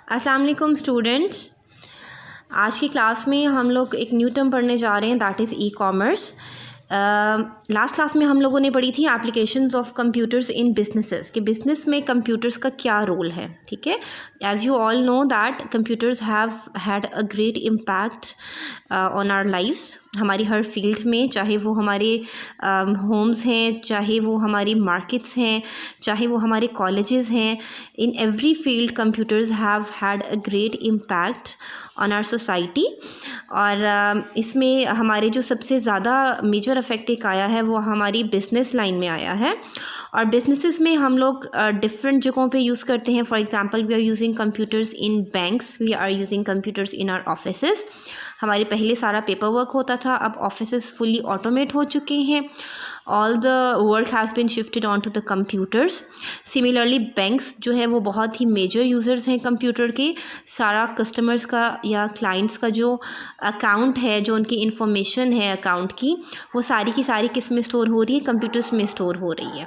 अस्सलाम वालेकुम स्टूडेंट्स। आज की क्लास में हम लोग एक न्यू टर्म पढ़ने जा रहे हैं, that is e commerce. Last class में हम लोगों ने पढ़ी थी applications of computers in businesses, कि बिज़नेस में कंप्यूटर्स का क्या रोल है। ठीक है, as you all know that computers have had a great impact on our lives. हमारी हर फील्ड में, चाहे वो हमारे होम्स हैं, चाहे वो हमारी मार्केट्स हैं, चाहे वो हमारे कॉलेजेस हैं, in every field computers have had a great impact on our society. और इसमें हमारे जो सबसे ज़्यादा मेजर इफ़ेक्ट एक आया है वो हमारी बिज़नेस लाइन में आया है। और बिजनेसेस में हम लोग डिफरेंट जगहों पे यूज़ करते हैं। For example, we are using computers in banks, we are using computers in our offices. हमारे पहले सारा पेपर वर्क होता था, अब ऑफिसेस फुली ऑटोमेट हो चुके हैं। All the work has been shifted on to the computers. Similarly banks जो है वो बहुत ही मेजर यूज़र्स हैं कंप्यूटर के। सारा कस्टमर्स का या क्लाइंट्स का जो अकाउंट है, जो उनकी इंफॉर्मेशन है अकाउंट की, वो सारी की सारी किस में स्टोर हो रही है? कंप्यूटर्स में स्टोर हो रही है।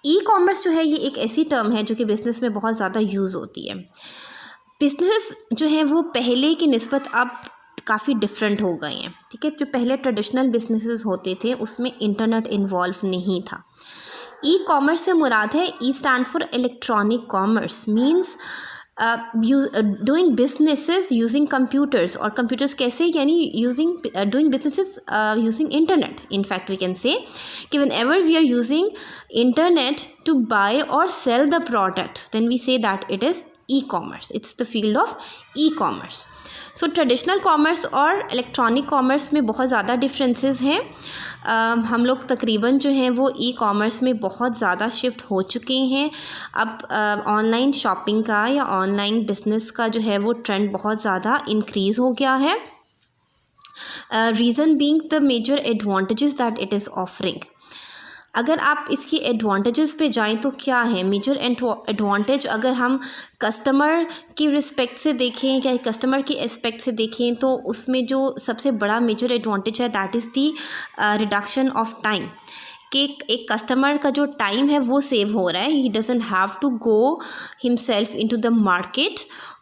ई कॉमर्स जो है ये एक ऐसी टर्म है जो कि बिज़नेस में बहुत ज़्यादा यूज़ होती है। बिज़नेस जो है वो पहले की निस्बत अब काफ़ी डिफरेंट हो गए हैं। ठीक है, जो पहले ट्रेडिशनल बिजनेसेस होते थे उसमें इंटरनेट इन्वॉल्व नहीं था। ई कॉमर्स से मुराद है, e stands for electronic commerce, means doing businesses using computers. और कंप्यूटर्स कैसे? यानी using doing businesses using internet. In fact we can say कि whenever we are using internet to buy और sell the product, then we say that it is e commerce, it's the field of e commerce. So traditional commerce और electronic commerce में बहुत ज़्यादा differences हैं। हम लोग तकरीबन जो हैं वो ई कॉमर्स में बहुत ज़्यादा शिफ्ट हो चुके हैं। अब ऑनलाइन शॉपिंग का या ऑनलाइन बिजनेस का जो है वो ट्रेंड बहुत ज़्यादा इंक्रीज़ हो गया है। Reason being the major advantages that it is offering. अगर आप इसकी एडवांटेजेस पे जाएं तो क्या है मेजर एडवांटेज? अगर हम कस्टमर की रिस्पेक्ट से देखें या कस्टमर की एस्पेक्ट से देखें तो उसमें जो सबसे बड़ा मेजर एडवांटेज है that is the reduction of time. कि एक कस्टमर का जो टाइम है वो सेव हो रहा है। He doesn't have to go himself into the market,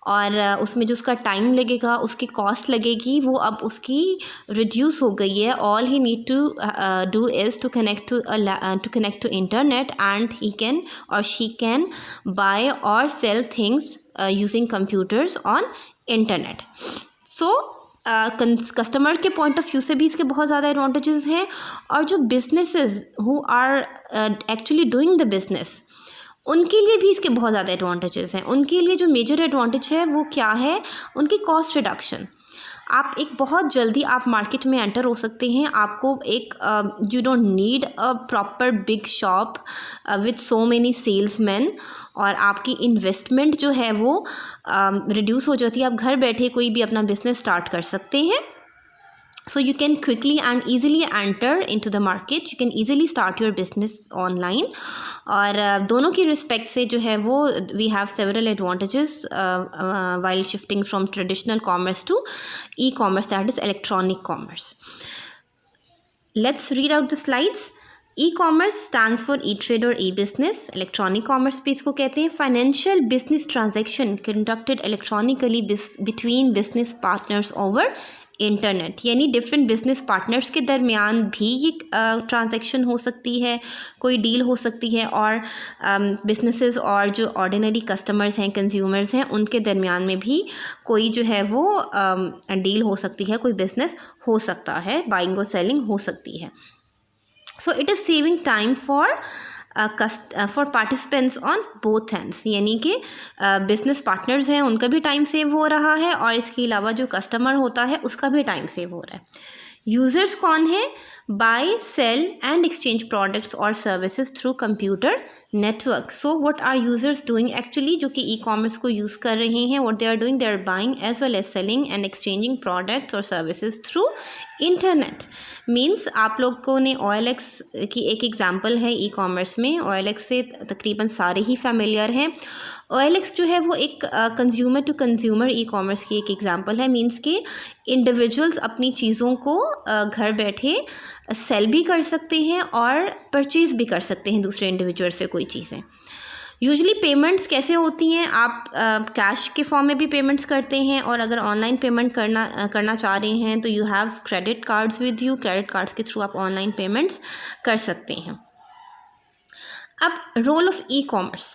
और उसमें जो उसका टाइम लगेगा, उसकी कॉस्ट लगेगी, वो अब उसकी रिड्यूस हो गई है। All he need to do is to connect to internet and he can or she can buy और sell things using computers on internet. So customer के पॉइंट ऑफ व्यू से भी इसके बहुत ज़्यादा एडवांटेजेस हैं। और जो businesses who are actually doing the business, उनके लिए भी इसके बहुत ज़्यादा एडवांटेजेस हैं। उनके लिए जो मेजर एडवांटेज है वो क्या है? उनकी कॉस्ट रिडक्शन। आप एक बहुत जल्दी आप मार्केट में एंटर हो सकते हैं। आपको एक you don't need a proper big shop with so many salesman, और आपकी इन्वेस्टमेंट जो है वो रिड्यूस हो जाती है। आप घर बैठे कोई भी अपना बिजनेस स्टार्ट कर सकते हैं। So you can quickly and easily enter into the market. You can easily start your business online. और दोनों की रिस्पेक्ट से जो है वो we have several advantages while shifting from traditional commerce to e-commerce, that is electronic commerce. Let's read out the slides. E commerce stands for e trade और e business. Electronic commerce भी इसको कहते हैं। Financial business transaction conducted electronically between business partners over internet, यानी different business partners के दरमियान भी ये ट्रांजैक्शन हो सकती है, कोई डील हो सकती है। और बिजनेसेस और जो ऑर्डिनरी कस्टमर्स हैं, कंज्यूमर्स हैं, उनके दरमियान में भी कोई जो है वो डील हो सकती है, कोई बिजनेस हो सकता है, बाइंग और सेलिंग हो सकती है। So it is saving time for participants on both ends, यानी कि बिजनेस पार्टनर्स हैं उनका भी टाइम सेव हो रहा है, और इसके अलावा जो कस्टमर होता है उसका भी टाइम सेव हो रहा है। यूज़र्स कौन है? Buy, sell and exchange products और services through computer network. So what are users doing actually, जो कि ई कॉमर्स को यूज़ कर रहे हैं, what they are doing, they are buying as well as selling and exchanging products और services through internet. Means आप लोगों ने OLX की एक एग्जांपल है ई कॉमर्स में। OLX से तकरीबन सारे ही फेमिलियर हैं। OLX जो है वो एक consumer to consumer e commerce की एक एग्जांपल है। मीन्स कि इंडिविजुअल्स अपनी चीज़ों को घर बैठे सेल भी कर सकते हैं और परचेज़ भी कर सकते हैं दूसरे इंडिविजुअल से कोई चीज़ें। यूजुअली पेमेंट्स कैसे होती हैं, आप कैश के फॉर्म में भी पेमेंट्स करते हैं, और अगर ऑनलाइन पेमेंट करना चाह रहे हैं तो you have credit cards with you, credit cards के थ्रू आप ऑनलाइन पेमेंट्स कर सकते हैं। अब रोल ऑफ ई कॉमर्स।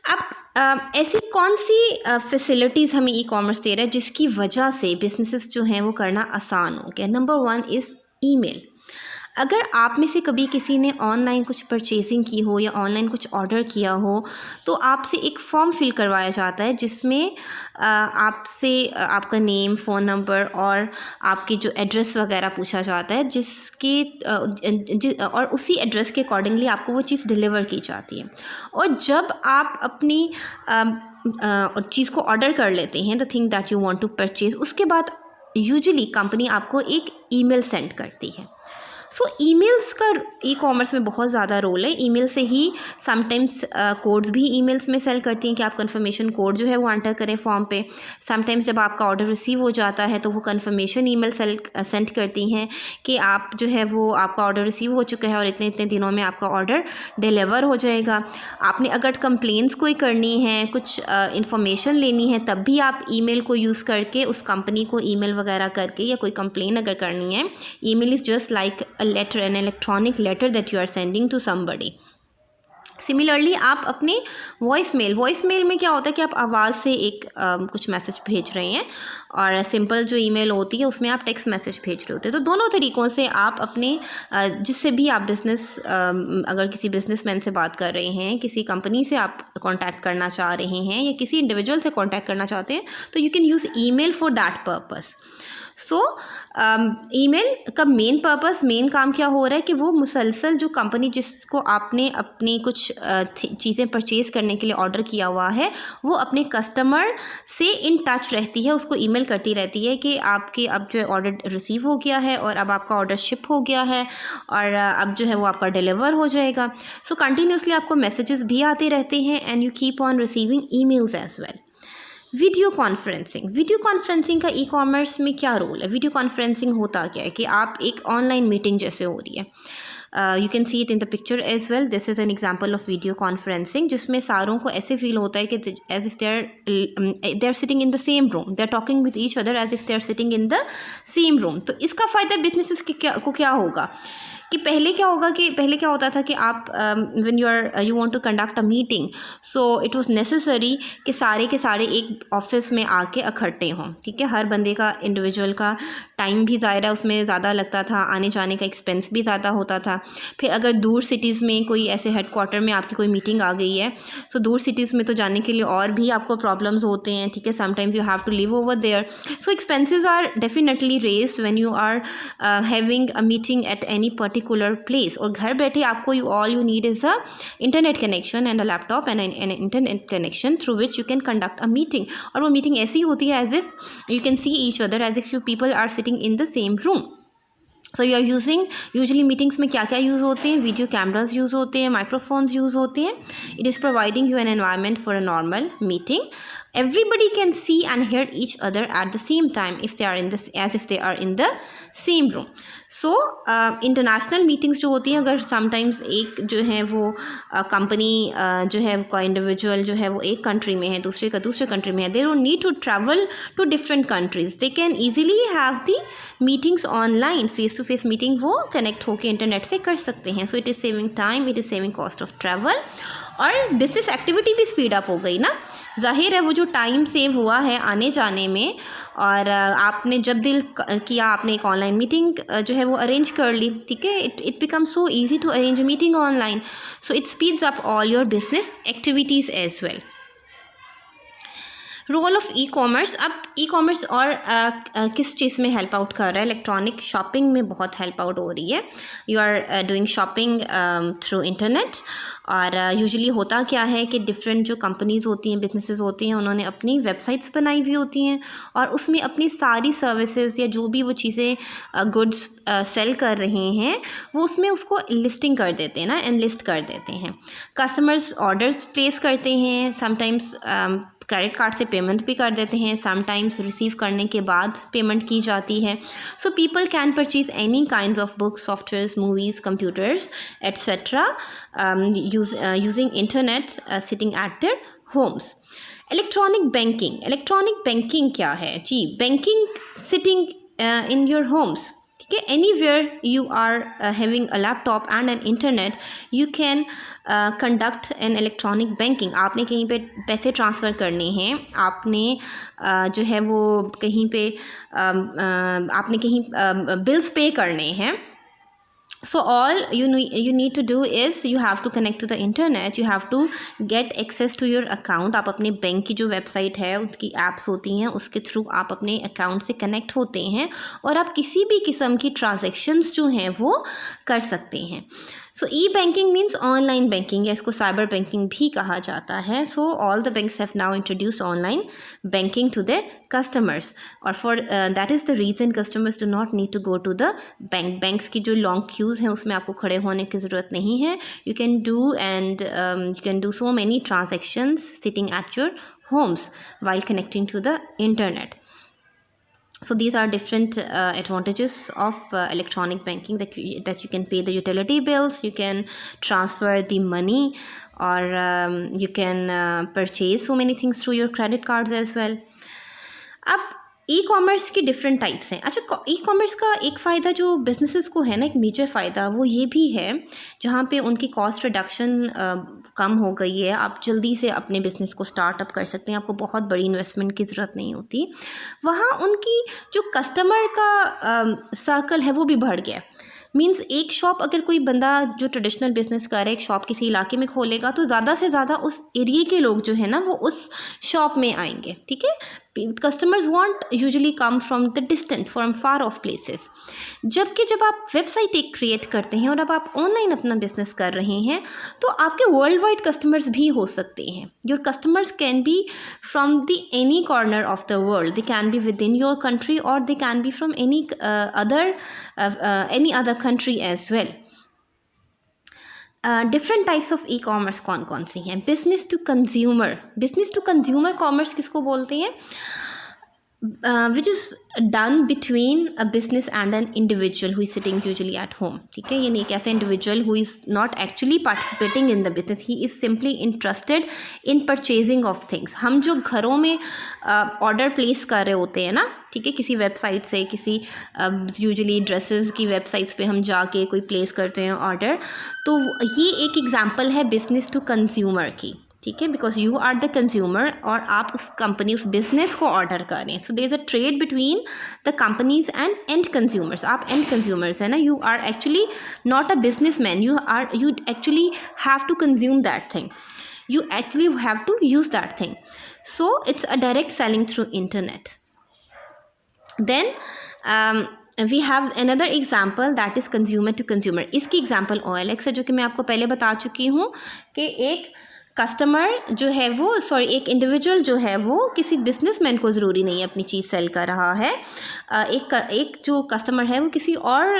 अब ऐसी कौन सी फैसिलिटीज़ हमें ई कॉमर्स दे रहा है जिसकी वजह से बिजनेसेस जो हैं वो करना आसान हो गया। Number 1 is email. अगर आप में से कभी किसी ने ऑनलाइन कुछ परचेजिंग की हो या ऑनलाइन कुछ ऑर्डर किया हो तो आपसे एक फॉर्म फिल करवाया जाता है जिसमें आपसे आपका नेम, फ़ोन नंबर और आपकी जो एड्रेस वगैरह पूछा जाता है, और उसी एड्रेस के अकॉर्डिंगली आपको वो चीज़ डिलीवर की जाती है। और जब आप अपनी चीज़ को ऑर्डर कर लेते हैं, the thing that you want to purchase, उसके बाद यूजुअली कंपनी आपको एक ईमेल सेंड करती है। सो ईमेल्स का ई कॉमर्स में बहुत ज़्यादा रोल है। ईमेल से ही समटाइम्स कोड्स भी ईमेल्स में सेल करती हैं कि आप कंफर्मेशन कोड जो है वो एंटर करें फॉर्म पे। समटाइम्स जब आपका ऑर्डर रिसीव हो जाता है तो वो कंफर्मेशन ईमेल सेंड करती हैं कि आप जो है वो आपका ऑर्डर रिसीव हो चुका है और इतने इतने दिनों में आपका ऑर्डर डिलीवर हो जाएगा। आपने अगर कंप्लेंट्स कोई करनी है, कुछ इन्फॉर्मेशन लेनी है, तब भी आप ईमेल को यूज़ करके उस कंपनी को ईमेल वगैरह करके, या कोई कंप्लेन अगर करनी है, email is just like letter, an electronic letter that you are sending to somebody. Similarly आप अपने वॉइस मेल में क्या होता है कि आप आवाज़ से एक कुछ मैसेज भेज रहे हैं, और सिंपल जो ईमेल होती है उसमें आप टेक्स्ट मैसेज भेज रहे होते हैं। तो दोनों तरीक़ों से आप अपने जिससे भी आप अगर किसी बिजनेसमैन से बात कर रहे हैं, किसी कंपनी से आप कांटेक्ट करना चाह रहे हैं, या किसी इंडिविजुअल से कांटेक्ट करना चाहते हैं, तो you can use email for that purpose. So email का मेन काम क्या हो रहा है कि वो मुसलसल जो कंपनी जिसको आपने अपनी कुछ चीज़ें परचेज़ करने के लिए ऑर्डर किया हुआ है, वो अपने कस्टमर से इन टच रहती है, उसको ईमेल करती रहती है कि आपके अब जो ऑर्डर रिसीव हो गया है और अब आपका ऑर्डर शिप हो गया है और अब जो है वो आपका डिलीवर हो जाएगा। सो कंटिन्यूसली आपको मैसेजेस भी आते रहते हैं and you keep on receiving emails as well. Video conferencing का ई कॉमर्स में क्या रोल है? वीडियो कॉन्फ्रेंसिंग होता क्या है कि आप एक ऑनलाइन मीटिंग जैसे हो रही है, you can see it in the picture as well. This is an example of video conferencing, जिसमें सारों को ऐसे फील होता है कि as if they are sitting in the same room, they are talking with each other as if they are sitting in the same room. तो इसका फ़ायदा बिजनेसेस को क्या होगा कि पहले क्या होता था कि आप when you want to conduct a meeting, so it was necessary कि सारे के सारे एक ऑफिस में आके इकट्ठे हों, ठीक है। हर बंदे का इंडिविजुअल का टाइम भी ज़ाहिर है उसमें ज़्यादा लगता था, आने जाने का एक्सपेंस भी ज़्यादा होता था। फिर अगर दूर सिटीज़ में कोई ऐसे हेडक्वार्टर में आपकी कोई मीटिंग आ गई है, सो दूर सिटीज़ में तो जाने के लिए और भी आपको प्रॉब्लम्स होते हैं, ठीक है। Sometimes you have to live over there, so expenses are definitely raised when you are having a meeting at any particular place. और घर बैठे आपको all you need is a internet connection and a laptop and an internet connection through which you can conduct a meeting. और वो meeting ऐसी होती है as if you can see each other, as if you people are sitting in the same room. So you are using, usually meetings में क्या क्या use होते हैं? वीडियो कैमराज यूज़ होते हैं, माइक्रोफोन्स यूज़ होते हैं। It is providing you an environment for a normal meeting. Everybody can see and hear each other at the same time if they are as if they are in the same room. So international meetings जो होती हैं, अगर sometimes एक जो है वो company जो है कोई इंडिविजुअल जो है वो एक कंट्री में है, दूसरे का दूसरे कंट्री में है, they don't need to travel to different countries, they can easily have the meetings online, face to face meeting वो कनेक्ट होकर इंटरनेट से कर सकते हैं। So it is saving time, it is saving cost of travel, और business activity भी speed up हो गई ना। ज़ाहिर है वो जो टाइम सेव हुआ है आने जाने में, और आपने जब दिल किया आपने एक ऑनलाइन मीटिंग जो है वो अरेंज कर ली, ठीक है। It become so easy to arrange a meeting online, so it speeds up all your business activities as well. Role of e commerce. अब ई कॉमर्स और किस चीज़ में हेल्प आउट कर रहा है? इलेक्ट्रॉनिक शॉपिंग में बहुत हेल्प आउट हो रही है। You are doing shopping through internet, और यूजुअली होता क्या है कि डिफरेंट जो कंपनीज़ होती हैं, बिजनेसेस होती हैं, उन्होंने अपनी वेबसाइट्स बनाई हुई होती हैं और उसमें अपनी सारी सर्विसेज या जो भी वो चीज़ें गुड्स सेल कर रहे हैं वो उसमें उसको लिस्टिंग कर देते हैं ना, एनलिस्ट कर देते हैं। कस्टमर्स ऑर्डर्स प्लेस करते हैं, समटाइम्स क्रेडिट कार्ड से पेमेंट भी कर देते हैं, समटाइम्स रिसीव करने के बाद पेमेंट की जाती है. So people can purchase any kind of books, softwares, movies, computers etcetera using internet sitting at their homes. Electronic banking क्या है जी? Banking sitting in your homes. ठीक है, anywhere you are having a laptop and an internet you can conduct an electronic banking. आपने कहीं पे पैसे transfer करने हैं, आपने जो है वो कहीं पे आपने कहीं बिल्स पे करने हैं. So all you need to do is you have to connect to the internet, you have to get access to your account. आप अपने बैंक की जो वेबसाइट है, उसकी एप्स होती हैं, उसके थ्रू आप अपने अकाउंट से कनेक्ट होते हैं और आप किसी भी किस्म की ट्रांजैक्शंस जो हैं वो कर सकते हैं. So e banking means online banking, या इसको साइबर बैंकिंग भी कहा जाता है. So all the banks have now introduced online banking to their customers, और for that is the reason customers do not need to go to the banks की जो long queues हैं उसमें आपको खड़े होने की ज़रूरत नहीं है. You can do so many transactions sitting at your homes while connecting to the internet. So these are different advantages of electronic banking, that you can pay the utility bills, you can transfer the money, or you can purchase so many things through your credit cards as well. अब e commerce की different types हैं. अच्छा, e commerce का एक फ़ायदा जो businesses को है ना, एक मेजर फ़ायदा वो ये भी है जहाँ पे उनकी कॉस्ट रिडक्शन कम हो गई है. आप जल्दी से अपने बिज़नेस को स्टार्टअप कर सकते हैं, आपको बहुत बड़ी इन्वेस्टमेंट की ज़रूरत नहीं होती. वहाँ उनकी जो कस्टमर का सर्कल है वो भी बढ़ गया. मीन्स एक शॉप, अगर कोई बंदा जो ट्रेडिशनल बिज़नेस कर रहा है एक शॉप किसी इलाके में खोलेगा तो ज़्यादा से ज़्यादा उस एरिया के लोग जो है ना वो उस शॉप में आएंगे. ठीक है, customers want usually come from the distant, from far of places. जबकि जब आप वेबसाइट एक क्रिएट करते हैं और अब आप ऑनलाइन अपना बिजनेस कर रहे हैं तो आपके वर्ल्ड वाइड कस्टमर्स भी हो सकते हैं. Your customers can be from the any corner of the world, they can be within your country और they can be from any other country as well. Different types of e commerce कौन कौन सी हैं? Business to consumer commerce किसको बोलते हैं? Which is done between a business and an individual who is sitting usually at home. ठीक है, यानी एक ऐसा individual who is not actually participating in the business, he is simply interested in purchasing of things. हम जो घरों में order place कर रहे होते हैं ना, ठीक है, किसी वेबसाइट से, किसी यूजुअली ड्रेसेस की वेबसाइट्स पे हम जाके कोई प्लेस करते हैं ऑर्डर, तो ये एक एग्जांपल है बिजनेस टू कंज्यूमर की. ठीक है, because you are the consumer और आप उस कंपनी, उस बिजनेस को ऑर्डर कर रहे हैं. So there is a trade between the companies and and consumers. आप एंड कंज्यूमर्स है ना, you are actually not a businessman, you actually have to consume that thing, you actually have to use that thing. So it's a direct selling through internet. Then we have another example that is consumer to consumer. इसकी example OLX है जो कि मैं आपको पहले बता चुकी हूँ कि एक कस्टमर जो है वो एक इंडिविजुअल जो है वो किसी बिजनेसमैन को ज़रूरी नहीं है अपनी चीज़ सेल कर रहा है. एक जो कस्टमर है वो किसी और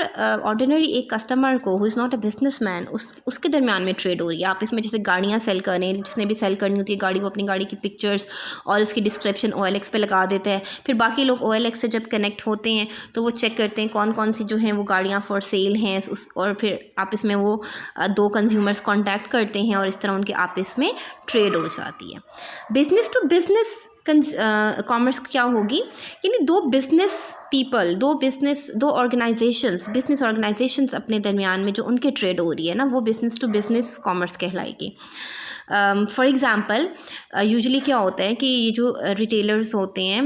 ऑर्डिनरी एक कस्टमर को who is not a businessman, उसके दरमियान में ट्रेड हो रही है. आप इसमें जैसे गाड़ियाँ सेल करें, जिसने भी सेल करनी होती है गाड़ी को, अपनी गाड़ी की पिक्चर्स और उसकी डिस्क्रिप्शन OLX पे लगा देते हैं. फिर बाकी लोग OLX से जब कनेक्ट होते हैं तो वो चेक करते हैं कौन कौन सी जो हैं वो गाड़ियाँ फॉर सेल हैं, और फिर आपस में वो दो कंज्यूमर्स कॉन्टैक्ट करते हैं और इस तरह उनके आपस में ट्रेड हो जाती है. बिजनेस टू बिजनेस कॉमर्स क्या होगी? यानी दो बिजनेस ऑर्गेनाइजेशंस अपने दरमियान में जो उनके ट्रेड हो रही है ना, वो बिजनेस टू बिजनेस कॉमर्स कहलाएगी. फॉर एग्ज़ाम्पल यूजुअली क्या होता है कि ये जो रिटेलर्स होते हैं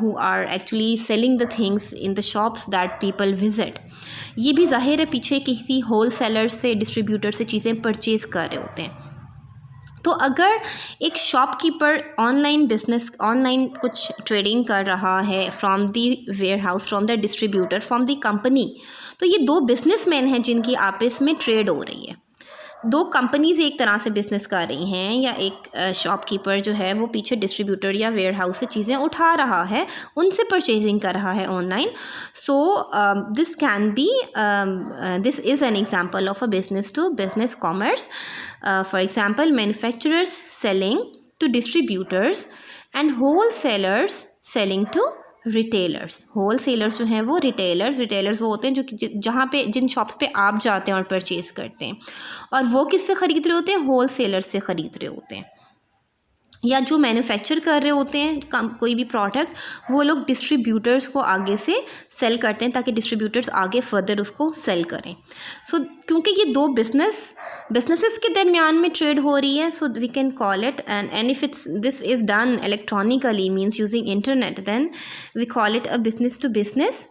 who are actually selling the things in the shops that people visit, ये भी ज़ाहिर है पीछे किसी होल सेलर से, डिस्ट्रीब्यूटर से चीज़ें परचेज़ कर रहे होते हैं. तो अगर एक शॉपकीपर ऑनलाइन कुछ ट्रेडिंग कर रहा है from the warehouse, from the distributor, from the company, तो ये दो बिजनेसमैन हैं जिनकी आपस में ट्रेड हो रही है. दो कंपनीज एक तरह से बिजनेस कर रही हैं, या एक शॉपकीपर जो है वो पीछे डिस्ट्रीब्यूटर या वेयर हाउस से चीज़ें उठा रहा है, उनसे परचेजिंग कर रहा है online. So this is an example of a business to business commerce. For example manufacturers selling to distributors and wholesalers selling to retailers. Wholesalers जो हैं वो रिटेलर्स वो होते हैं जो जहाँ पे जिन शॉप्स पे आप जाते हैं और परचेज़ करते हैं, और वो किससे ख़रीद रहे होते हैं? होल सेलर्स से ख़रीद रहे होते हैं। या जो मैन्युफैक्चर कर रहे होते हैं कोई भी प्रोडक्ट, वो लोग डिस्ट्रीब्यूटर्स को आगे से सेल करते हैं ताकि डिस्ट्रीब्यूटर्स आगे फर्दर उसको सेल करें। सो क्योंकि ये दो बिजनेसेस के दरमियान में ट्रेड हो रही है, so we can call it and if it's this is done electronically means using internet, then we call it a business to business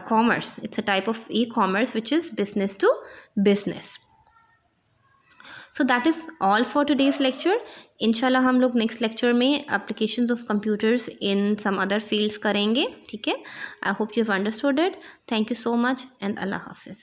commerce. It's a type of e-commerce which is business to business. So that is all for today's lecture. इंशाल्लाह हम लोग next lecture में applications of computers in some other fields करेंगे. ठीक है, I hope you have understood it. Thank you so much and Allah हाफिज़.